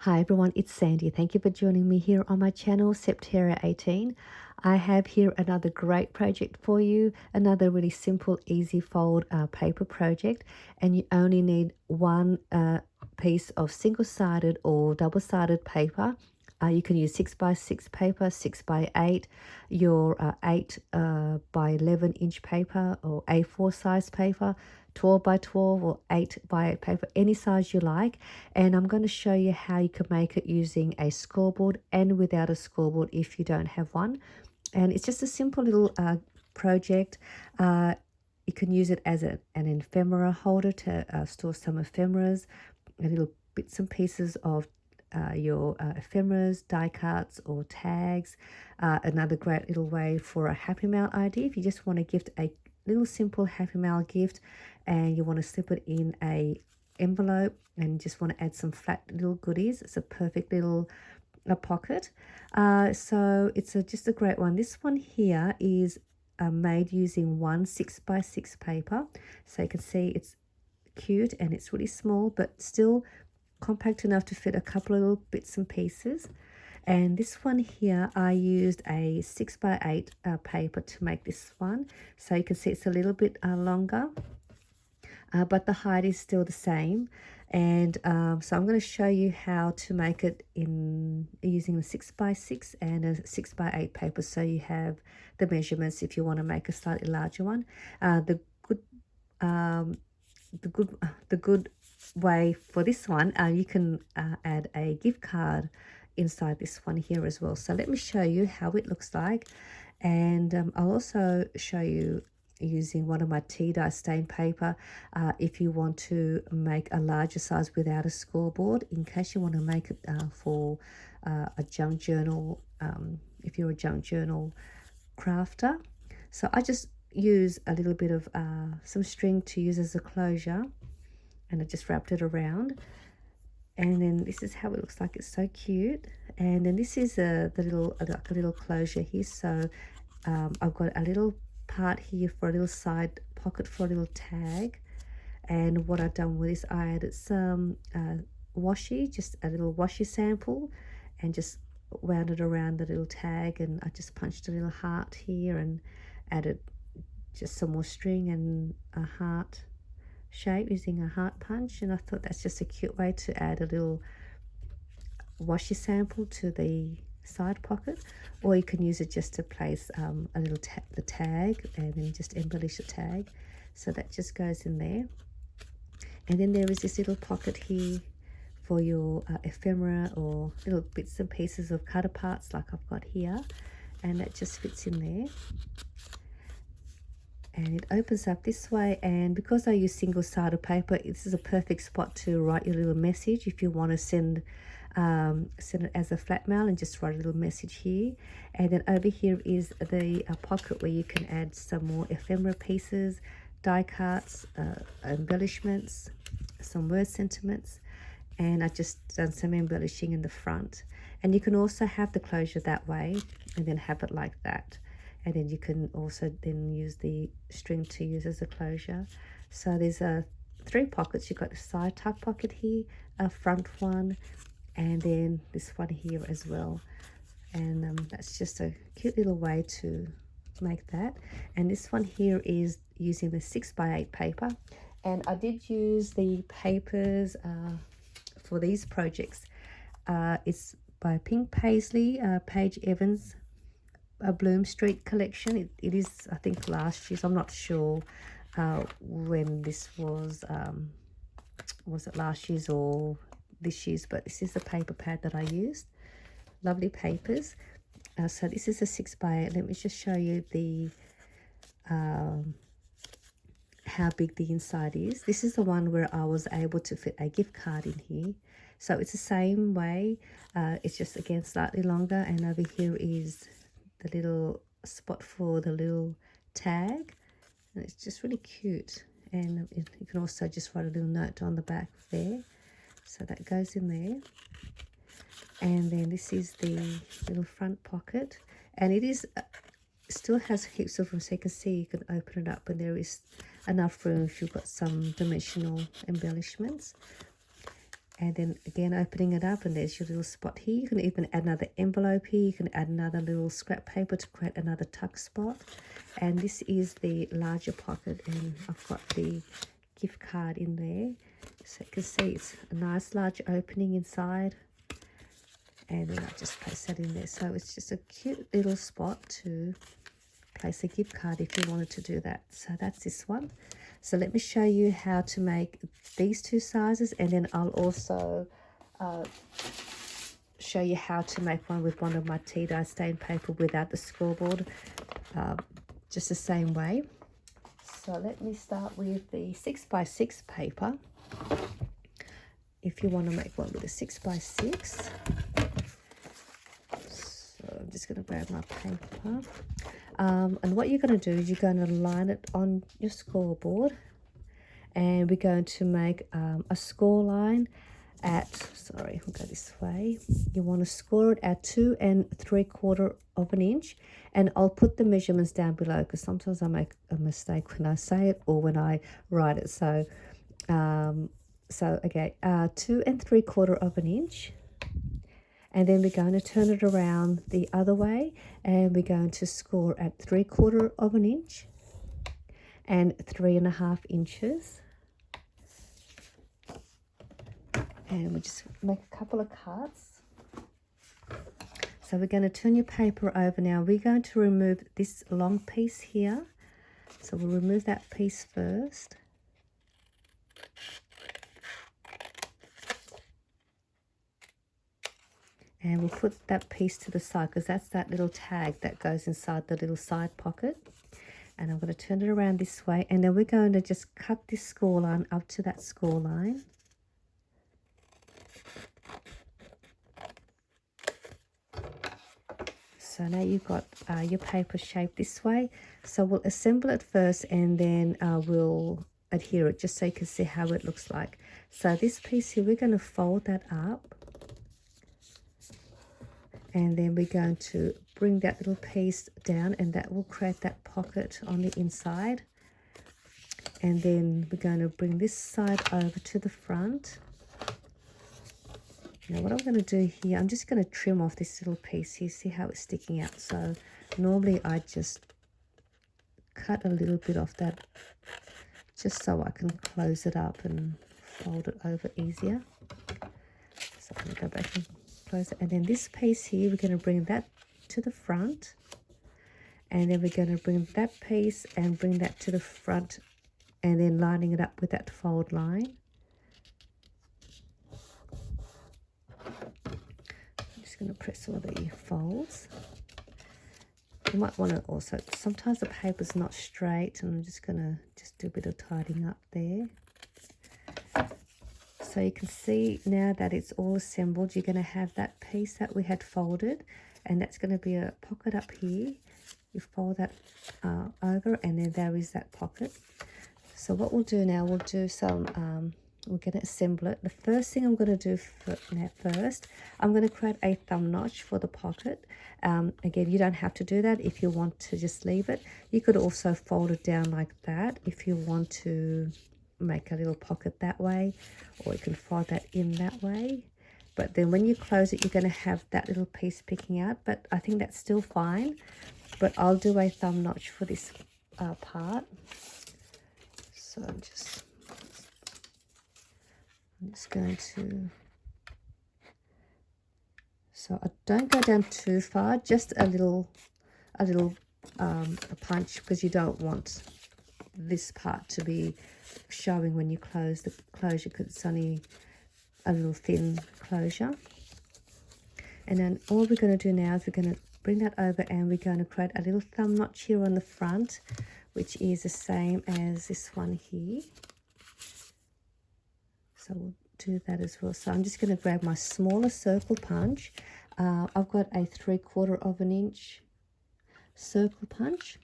Hi everyone, it's Sandy. Thank you for joining me here on my channel, September 18. I have here another great project for you, another really simple, easy fold paper project, and you only need one piece of single-sided or double-sided paper. You can use 6x6 paper, 6x8, your 8 by 11 inch paper or A4 size paper, 12 by 12 or 8 by 8 paper, any size you like. And I'm going to show you how you can make it using a scoreboard and without a scoreboard if you don't have one. And it's just a simple little project. You can use it as an ephemera holder to store some ephemeras, little bits and pieces of your ephemeras, die cuts or tags. Another great little way for a Happy Mail idea. If you just want to gift a little simple Happy Mail gift and you want to slip it in a envelope and just want to add some flat little goodies, it's a perfect little pocket. So it's just a great one. This one here is made using one 6x6 paper, so you can see it's cute and it's really small but still compact enough to fit a couple of little bits and pieces. And this one here, I used a 6x8 paper to make this one, so you can see it's a little bit longer, but the height is still the same. And so I'm going to show you how to make it in using a 6x6 and a 6x8 paper, so you have the measurements if you want to make a slightly larger one. The good way for this one, you can add a gift card inside this one here as well. So let me show you how it looks like, and I'll also show you using one of my tea dye stained paper if you want to make a larger size without a scoreboard, in case you want to make it for a junk journal, if you're a junk journal crafter. So I just use a little bit of some string to use as a closure, and I just wrapped it around, and then this is how it looks like. It's so cute. And then this is the little like a little closure here. So I've got a little part here for a little side pocket for a little tag. And what I've done with this, I added some washi, just a little washi sample, and just wound it around the little tag, and I just punched a little heart here and added just some more string and a heart shape using a heart punch. And I thought that's just a cute way to add a little washi sample to the side pocket, or you can use it just to place a little the tag and then just embellish the tag. So that just goes in there. And then there is this little pocket here for your ephemera or little bits and pieces of cutter parts like I've got here, and that just fits in there. And it opens up this way, and because I use single-sided paper, this is a perfect spot to write your little message if you want to send it as a flat mail, and just write a little message here. And then over here is the pocket where you can add some more ephemera pieces, die cuts, embellishments, some word sentiments, and I just done some embellishing in the front. And you can also have the closure that way and then have it like that. And then you can also then use the string to use as a closure. So there's 3 pockets. You've got a side tuck pocket here, a front one, and then this one here as well. And that's just a cute little way to make that. And this one here is using the 6x8 paper. And I did use the papers for these projects. It's by Pink Paislee, Paige Evans, a Bloom Street collection. It is, I think, last year's. I'm not sure when this was it last year's or this year's, but this is the paper pad that I used. Lovely papers. So this is a 6x8. Let me just show you the how big the inside is. This is the one where I was able to fit a gift card in here. So it's the same way, it's just again slightly longer, and over here is the little spot for the little tag, and it's just really cute. And you can also just write a little note on the back there, so that goes in there. And then this is the little front pocket, and it is still has heaps of room, so you can see you can open it up, and there is enough room if you've got some dimensional embellishments. And then again opening it up, and there's your little spot here. You can even add another envelope here. You can add another little scrap paper to create another tuck spot. And this is the larger pocket, and I've got the gift card in there. So you can see it's a nice large opening inside. And then I just place that in there. So it's just a cute little spot to place a gift card if you wanted to do that. So that's this one. So let me show you how to make these two sizes, and then I'll also show you how to make one with one of my tea dye stained paper without the scoreboard, just the same way. So let me start with the 6x6 paper. If you want to make one with a 6x6, so I'm just going to grab my paper. And what you're going to do is you're going to line it on your scoreboard, and we're going to make a score line at, sorry, we'll go this way. You want to score it at 2 3/4 of an inch, and I'll put the measurements down below because sometimes I make a mistake when I say it or when I write it. So, okay, 2 3/4 of an inch. And then we're going to turn it around the other way, and we're going to score at 3/4 of an inch and 3.5 inches. And we'll just make a couple of cuts. So we're going to turn your paper over now. We're going to remove this long piece here. So we'll remove that piece first. And we'll put that piece to the side because that's that little tag that goes inside the little side pocket. And I'm going to turn it around this way. And then we're going to just cut this score line up to that score line. So now you've got your paper shaped this way. So we'll assemble it first, and then we'll adhere it just so you can see how it looks like. So this piece here, we're going to fold that up. And then we're going to bring that little piece down, and that will create that pocket on the inside. And then we're going to bring this side over to the front. Now what I'm going to do here, I'm just going to trim off this little piece here. See how it's sticking out? So normally I just cut a little bit off that just so I can close it up and fold it over easier. So I'm going to go back and close it. And then this piece here, we're going to bring that to the front. And then we're going to bring that piece and bring that to the front, and then lining it up with that fold line. I'm just going to press all the folds. You might want to also, sometimes the paper's not straight, and I'm just going to do a bit of tidying up there. So you can see now that it's all assembled, you're going to have that piece that we had folded, and that's going to be a pocket up here. You fold that over, and then there is that pocket. So what we'll do now, we'll do some, we're going to assemble it. The first thing I'm going to do first, I'm going to create a thumb notch for the pocket. Again, you don't have to do that if you want to just leave it. You could also fold it down like that if you want to make a little pocket that way, or you can fold that in that way. But then when you close it, you're going to have that little piece picking out, but I think that's still fine. But I'll do a thumb notch for this part. So I'm just going to, so I don't go down too far, just a little punch, because you don't want this part to be showing when you close the closure, because it's only a little thin closure. And then all we're going to do now is we're going to bring that over, and we're going to create a little thumb notch here on the front, which is the same as this one here. So we'll do that as well. So I'm just going to grab my smaller circle punch. I've got a 3/4 of an inch circle punch,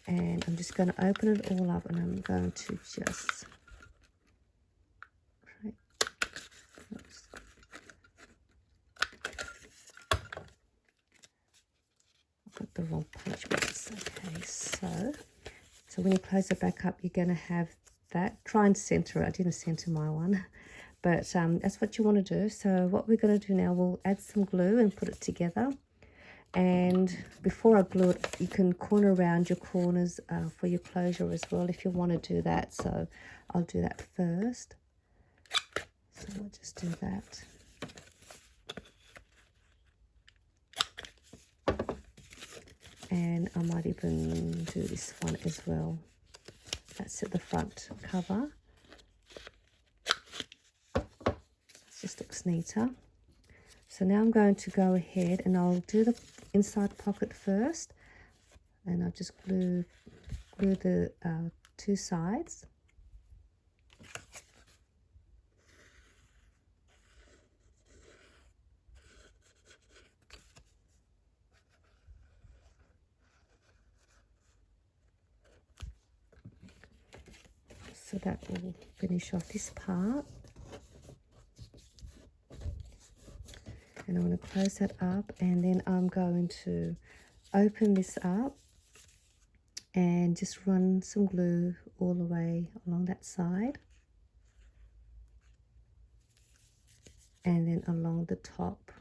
and I'm just going to open it all up, and I'm going to just got the wrong punch box. Okay, so when you close it back up, you're going to have that. Try and center it. I didn't center my one. But that's what you want to do. So what we're going to do now, we'll add some glue and put it together. And before I glue it, you can corner around your corners for your closure as well if you want to do that. So I'll do that first. So we'll just do that. And I might even do this one as well. That's at the front cover. It just looks neater. So now I'm going to go ahead and I'll do the inside pocket first. And I'll just glue the two sides. So that will finish off this part. And I'm going to close that up, and then I'm going to open this up and just run some glue all the way along that side. And then along the top.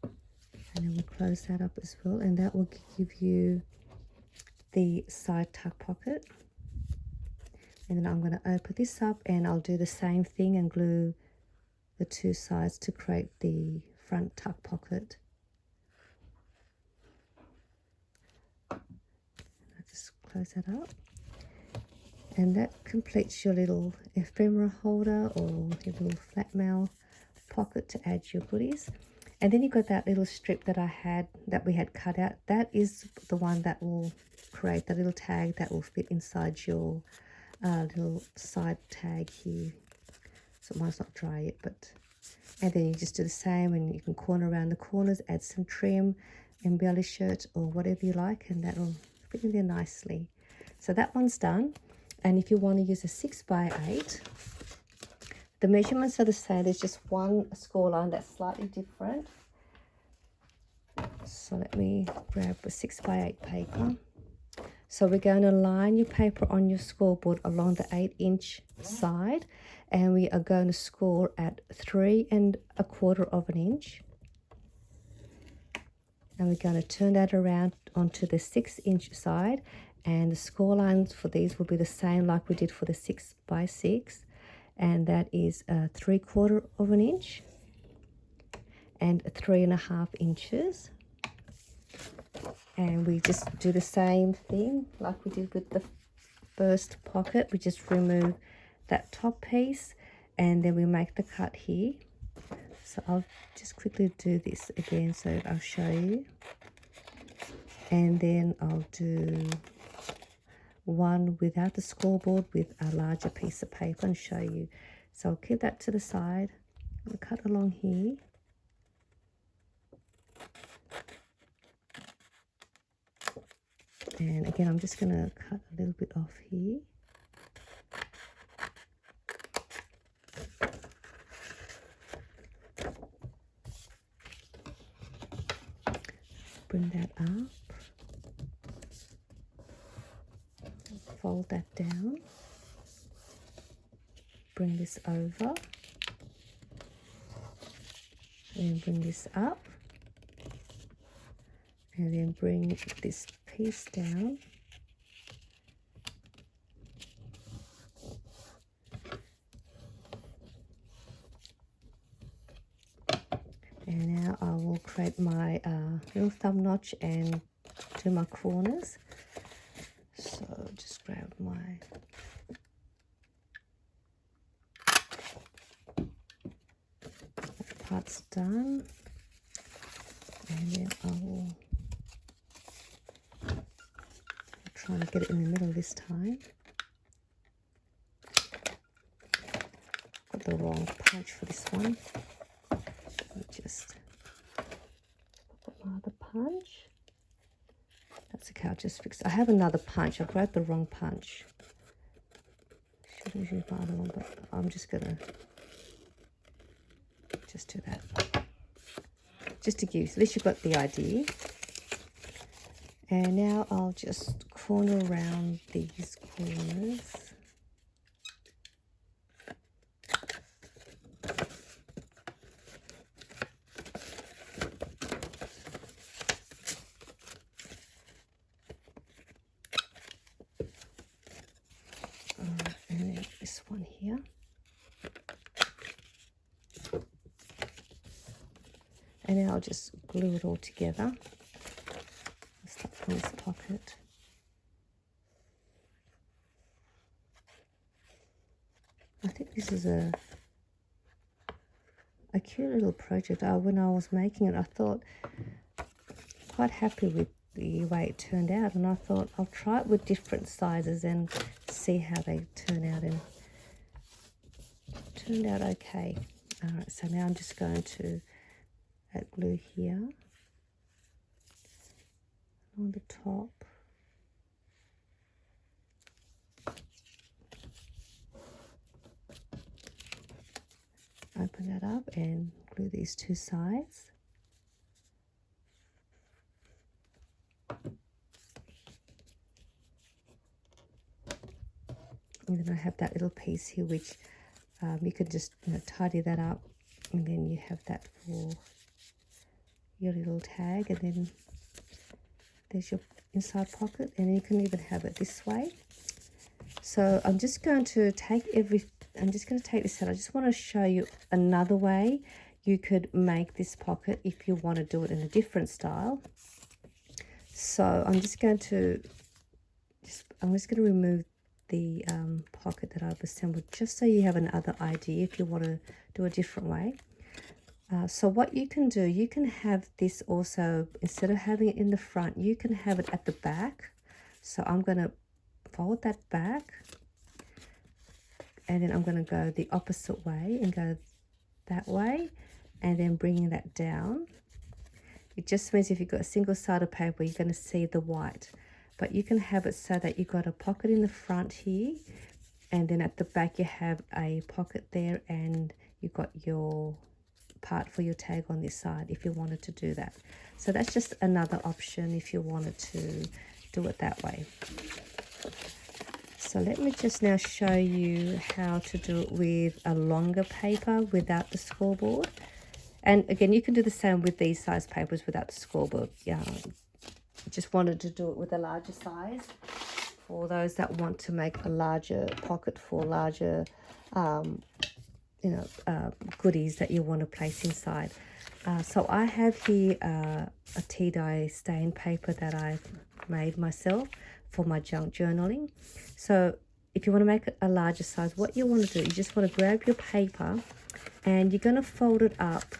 And then we'll close that up as well, and that will give you the side tuck pocket. And then I'm going to open this up and I'll do the same thing and glue the two sides to create the front tuck pocket. I'll just close that up. And that completes your little ephemera holder or your little flatmail pocket to add your goodies. And then you've got that little strip that we had cut out. That is the one that will create the little tag that will fit inside your little side tag here. So mine's not dry yet, but and then you just do the same, and you can corner around the corners, add some trim, embellish it or whatever you like, and that'll fit in there nicely. So that one's done. And if you want to use a 6x8, the measurements are the same. There's just one score line that's slightly different. So let me grab a 6x8 paper. So we're going to line your paper on your scoreboard along the 8-inch side, and we are going to score at 3 1/4 of an inch. And we're going to turn that around onto the 6-inch side, and the score lines for these will be the same like we did for the 6x6, and that is 3/4 of an inch and 3 1/2 inches. And we just do the same thing like we did with the first pocket. We just remove that top piece and then we make the cut here. So I'll just quickly do this again so I'll show you. And then I'll do one without the scoreboard with a larger piece of paper and show you. So I'll keep that to the side. I'll cut along here. And again, I'm just going to cut a little bit off here. Bring that up. Fold that down. Bring this over. And bring this up. And then bring this piece down. And now I will create my little thumb notch and do my corners. So just grab my that part's done. And then I will try to get it in the middle this time. Got the wrong punch for this one. Let me just put my other punch. That's okay, I'll just fix it. I have another punch. I grabbed the wrong punch. Should have used my other one, but I'm just gonna just do that. Just to give, at least you've got the idea. And now I'll just corner around these corners. And then this one here. And then I'll just glue it all together. Start from this pocket. I think this is a cute little project. When I was making it, I thought quite happy with the way it turned out, and I thought I'll try it with different sizes and see how they turn out, and it turned out okay. All right, so now I'm just going to add glue here on the top. Open that up and glue these two sides. And then I have that little piece here, which you can just tidy that up, and then you have that for your little tag, and then there's your inside pocket, and you can even have it this way. So I'm just going to take this out. I just want to show you another way you could make this pocket if you want to do it in a different style. So I'm just going to remove the pocket that I've assembled, just so you have another idea if you want to do a different way. So what you can do, you can have this also, instead of having it in the front, you can have it at the back. So I'm going to fold that back, and then I'm going to go the opposite way and go that way, and then bringing that down. It just means if you've got a single-sided paper, you're going to see the white. But you can have it so that you've got a pocket in the front here, and then at the back you have a pocket there, and you've got your part for your tag on this side if you wanted to do that. So that's just another option if you wanted to do it that way. So let me just now show you how to do it with a longer paper without the scoreboard. And again, you can do the same with these size papers without the scoreboard. Yeah, just wanted to do it with a larger size for those that want to make a larger pocket for larger goodies that you want to place inside. So I have here a tea dye stain paper that I've made myself for my junk journaling. So if you want to make it a larger size, what you want to do, you just want to grab your paper and you're going to fold it up,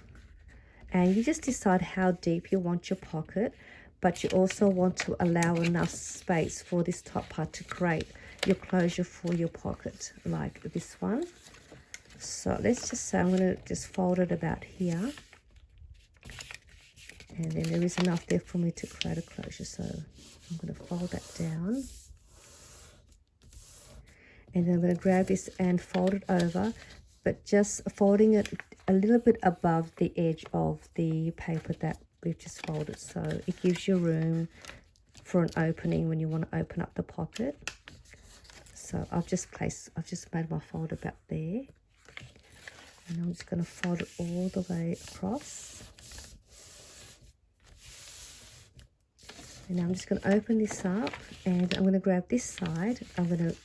and you just decide how deep you want your pocket, but you also want to allow enough space for this top part to create your closure for your pocket, like this one. So let's just say I'm going to just fold it about here, and then there is enough there for me to create a closure. So I'm going to fold that down, and then I'm going to grab this and fold it over, but just folding it a little bit above the edge of the paper that we've just folded, so it gives you room for an opening when you want to open up the pocket. So I've just made my fold about there, and I'm just going to fold it all the way across. And now I'm just going to open this up, and I'm going to grab this side. I'm going to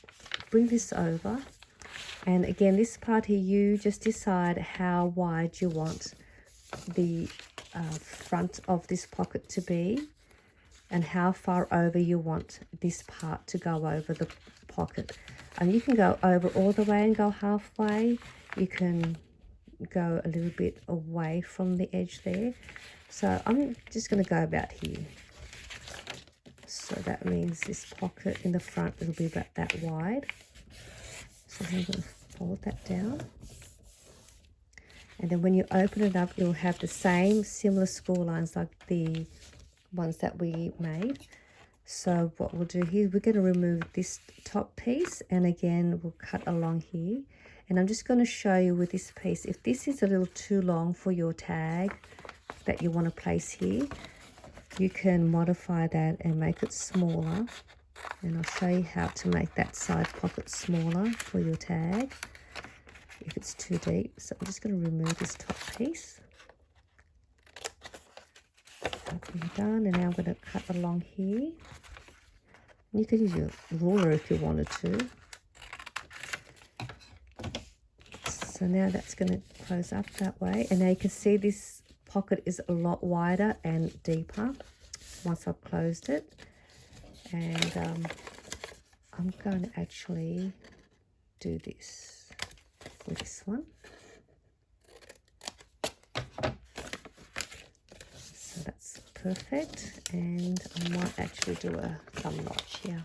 bring this over, and again, this part here, you just decide how wide you want the front of this pocket to be, and how far over you want this part to go over the pocket. And you can go over all the way and go halfway. You can go a little bit away from the edge there. So I'm just going to go about here. So that means this pocket in the front, it'll be about that wide. So I'm going to fold that down. And then when you open it up, you'll have the same similar score lines like the ones that we made. So what we'll do here, we're going to remove this top piece, and again, we'll cut along here. And I'm just going to show you with this piece, if this is a little too long for your tag that you want to place here, you can modify that and make it smaller. And I'll show you how to make that side pocket smaller for your tag if it's too deep. So I'm just going to remove this top piece. Okay, done. And now I'm going to cut along here. You could use your ruler if you wanted to. So now that's going to close up that way. And now you can see this pocket is a lot wider and deeper once I've closed it. And I'm going to actually do this for this one. So that's perfect. And I might actually do a thumb notch here.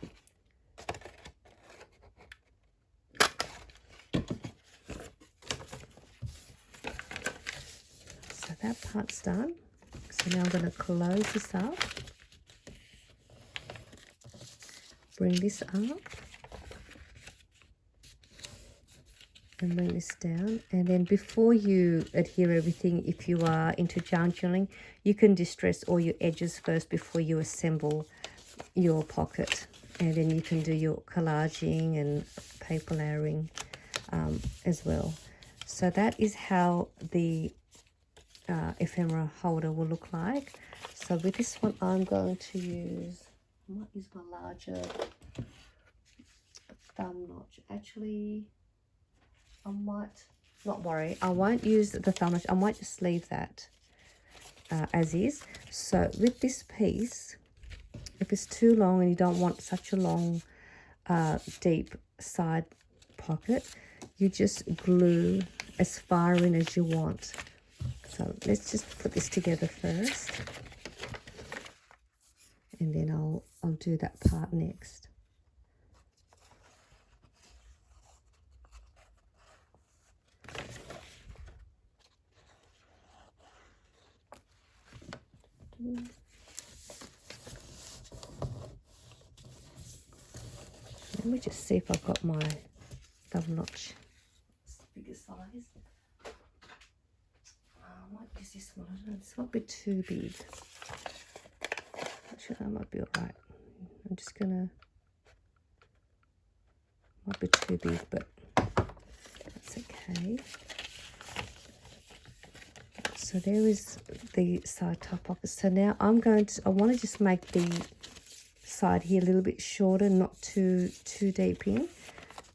So that part's done. So now I'm going to close this up. Bring this up and bring this down. And then before you adhere everything, if you are into yarn journaling, you can distress all your edges first before you assemble your pocket. And then you can do your collaging and paper layering as well. So that is how the ephemera holder will look like. So with this one, I'm going to use... I might use my larger thumb notch. Actually, I might not worry. I won't use the thumb notch. I might just leave that as is. So with this piece, if it's too long and you don't want such a long, deep side pocket, you just glue as far in as you want. So let's just put this together first. And then I'll do that part next. Let me just see if I've got my thumb notch. It's the bigger size. I might use this one. I don't know, this might be too big. Actually, that might be alright. I'm just gonna, might be too big, but that's okay. So there is the side top pocket. So now I want to just make the side here a little bit shorter, not too deep in.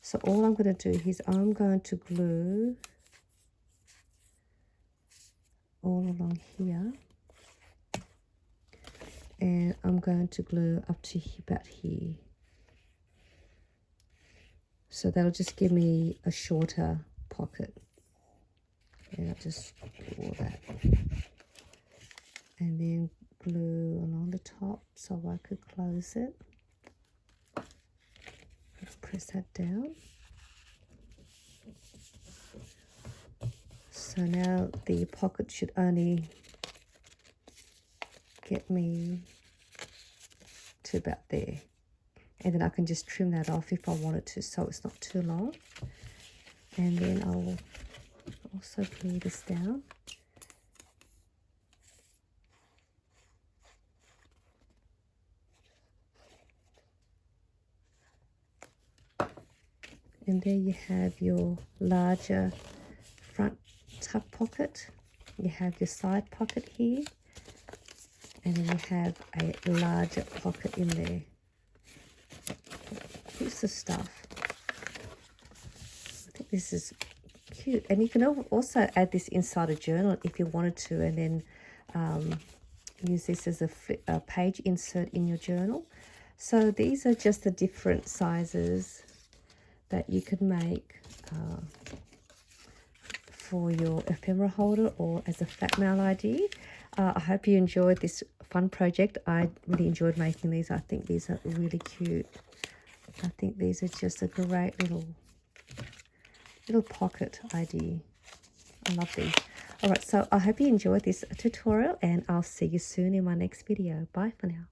So all I'm going to do is I'm going to glue all along here. And I'm going to glue up to about here. So that'll just give me a shorter pocket. And I'll just pour that. And then glue along the top so I could close it. Press that down. So now the pocket should only get me to about there, and then I can just trim that off if I wanted to, so it's not too long. And then I'll also glue this down. And there you have your larger front tuck pocket. You have your side pocket here. And then you have a larger pocket in there. Here's the stuff. I think this is cute. And you can also add this inside a journal if you wanted to, and then use this as a page insert in your journal. So these are just the different sizes that you could make for your ephemera holder or as a flatmail idea. I hope you enjoyed this fun project. I really enjoyed making these. I think these are really cute. I think these are just a great little pocket idea. I love these. All right, so I hope you enjoyed this tutorial, and I'll see you soon in my next video. Bye for now.